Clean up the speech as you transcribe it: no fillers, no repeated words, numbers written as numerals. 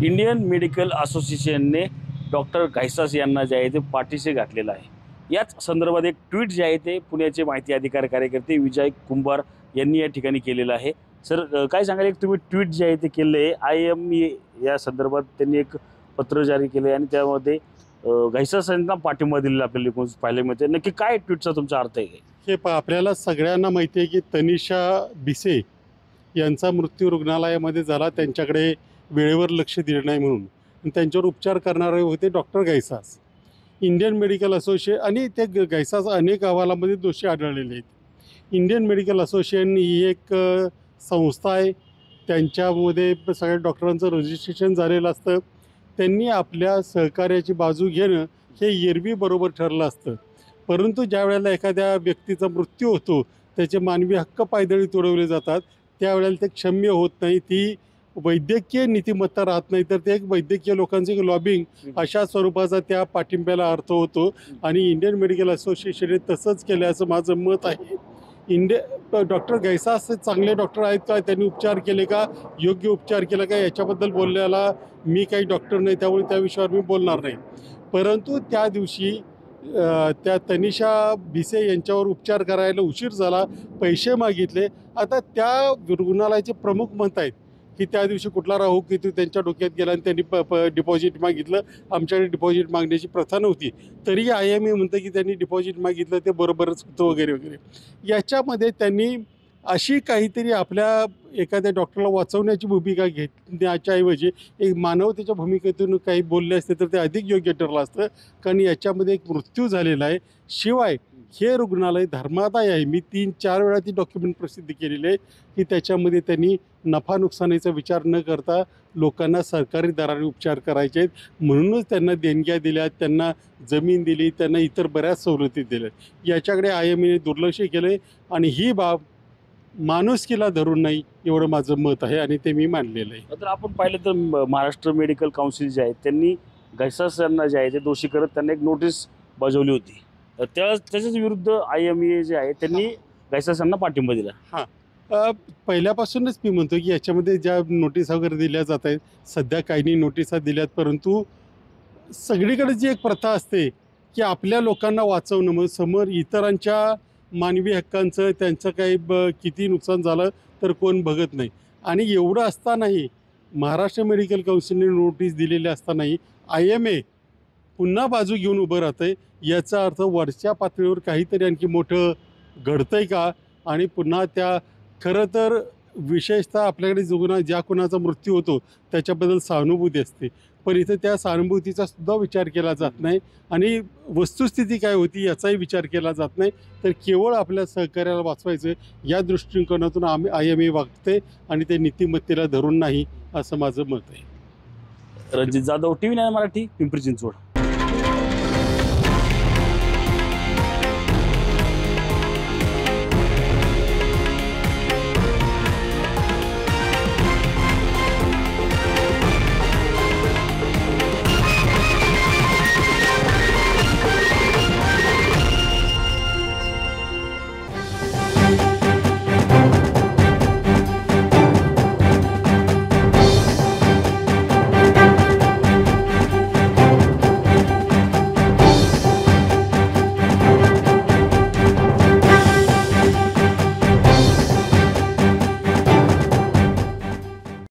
Indian medical असोसिएशनने doctor घायसास यांना जे आहे ते पाठीशी घातलेलं आहे। याच संदर्भात एक ट्विट जे आहे ते पुण्याचे माहिती अधिकार कार्यकर्ते विजय कुंभार यांनी या ठिकाणी केलेलं आहे। सर काय सांगाल, एक तुम्ही ट्विट जे आहे ते केलं आहे IME या संदर्भात त्यांनी एक पत्र जारी केलं आहे आणि त्यामध्ये घायसास यांना पाठिंबा दिलेला आपल्याला पाहायला मिळते। नक्की काय ट्विटचा तुमचा अर्थ आहे? हे आपल्याला सगळ्यांना माहिती आहे की तनिषा भिसे यांचा मृत्यू रुग्णालयामध्ये झाला, त्यांच्याकडे वेळेवर लक्ष दिलं नाही म्हणून, आणि त्यांच्यावर उपचार करणारे होते डॉक्टर घायसास। इंडियन मेडिकल असोसिएशन आणि ते घायसास अनेक अहवालामध्ये दोषी आढळलेले आहेत। इंडियन मेडिकल असोसिएशन ही एक संस्था आहे, त्यांच्यामध्ये सगळ्या डॉक्टरांचं रजिस्ट्रेशन झालेलं असतं। त्यांनी आपल्या सहकार्याची बाजू घेणं हे एरवी बरोबर ठरलं असतं, परंतु ज्या वेळेला एखाद्या व्यक्तीचा मृत्यू होतो, त्याचे मानवी हक्क पायदळी तुडवले जातात, त्यावेळेला ते क्षम्य होत नाही, ती वैद्यकीय नीतिमत्ता राहत नाही, तर ते एक वैद्यकीय लोकांचे लॉबिंग अशा स्वरूपाचा त्या पाठिंब्याला अर्थ होतो। आणि इंडियन मेडिकल असोसिएशनने तसंच केलं असं माझं मत आहे। डॉक्टर घायसास चांगले डॉक्टर आहेत का, त्यांनी उपचार केले का, योग्य उपचार केला का, याच्याबद्दल बोलण्याला मी काही डॉक्टर नाही, त्यामुळे त्या विषयावर मी बोलणार नाही। परंतु त्या दिवशी त्या तनिषा भिसे यांच्यावर उपचार करायला उशीर झाला, पैसे मागितले। आता त्या रुग्णालयाचे प्रमुख म्हणत आहेत की त्या दिवशी कुठला राहू केतू त्यांच्या डोक्यात गेला आणि त्यांनी डिपॉझिट मागितलं। आमच्याकडे डिपॉझिट मागण्याची प्रथा नव्हती, तरी IME म्हणतं की त्यांनी डिपॉझिट मागितलं, ते बरोबरच होतं वगैरे वगैरे। याच्यामध्ये त्यांनी अशी काहीतरी आपल्या एखाद्या डॉक्टरला वाचवण्याची भूमिका घेण्याच्याऐवजी एक मानवतेच्या भूमिकेतून काही बोलले असते तर ते अधिक योग्य ठरलं असतं, कारण याच्यामध्ये एक मृत्यू झालेला आहे। शिवाय हे रुग्णालय धर्मादाय आहे। मी 3-4 वेळा ती डॉक्युमेंट प्रसिद्ध केलेली आहे की त्याच्यामध्ये त्यांनी नफा नुकसानीचा विचार न करता लोकांना सरकारी दराने उपचार करायचे आहेत, म्हणूनच त्यांना देणग्या दिल्या, त्यांना जमीन दिली, त्यांना इतर बऱ्याच सवलती दिल्या। याच्याकडे IMEने दुर्लक्ष केलं आणि ही बाब माणुसकीला धरून नाही, एवढं माझं मत आहे आणि ते मी मानलेलं आहे। तर आपण पाहिलं तर महाराष्ट्र मेडिकल काउन्सिल जे आहे त्यांनी घायसास यांना जे आहे ते दोषी करत त्यांना एक नोटीस बजावली होती। त्याच्याच विरुद्ध IME जे आहे त्यांनी घायसास यांना पाठिंबा दिला। पहिल्यापासूनच मी म्हणतो की याच्यामध्ये ज्या नोटीस वगैरे दिल्या जात आहेत, सध्या काही नोटिसा दिल्यात, परंतु सगळीकडे जी एक प्रथा असते की आपल्या लोकांना वाचवणं, मग समोर इतरांच्या मानवी हक्कांचं त्यांचं काही किती नुकसान झालं तर कोण बघत नाही। आणि एवढं असतानाही महाराष्ट्र मेडिकल काउन्सिलने नोटीस दिलेली असतानाही IME पुन्हा बाजू घेऊन उभं राहतं आहे, याचा अर्थ वरच्या पातळीवर काहीतरी आणखी मोठं घडतं आहे का। आणि पुन्हा त्या खरं तर विशेषतः आपल्याकडे ज्या कोणाचा मृत्यू होतो त्याच्याबद्दल सहानुभूती असते, पण इथं त्या सहानुभूतीचा सुद्धा विचार केला जात नाही आणि वस्तुस्थिती काय होती याचाही विचार केला जात नाही, तर केवळ आपल्या सहकार्याला वाचवायचं या दृष्टिकोनातून IME वागते आणि ते नीतिमत्तेला धरून नाही, असं माझं मत आहे। रणजित जाधव, TV9 मराठी, पिंपरी चिंचवड।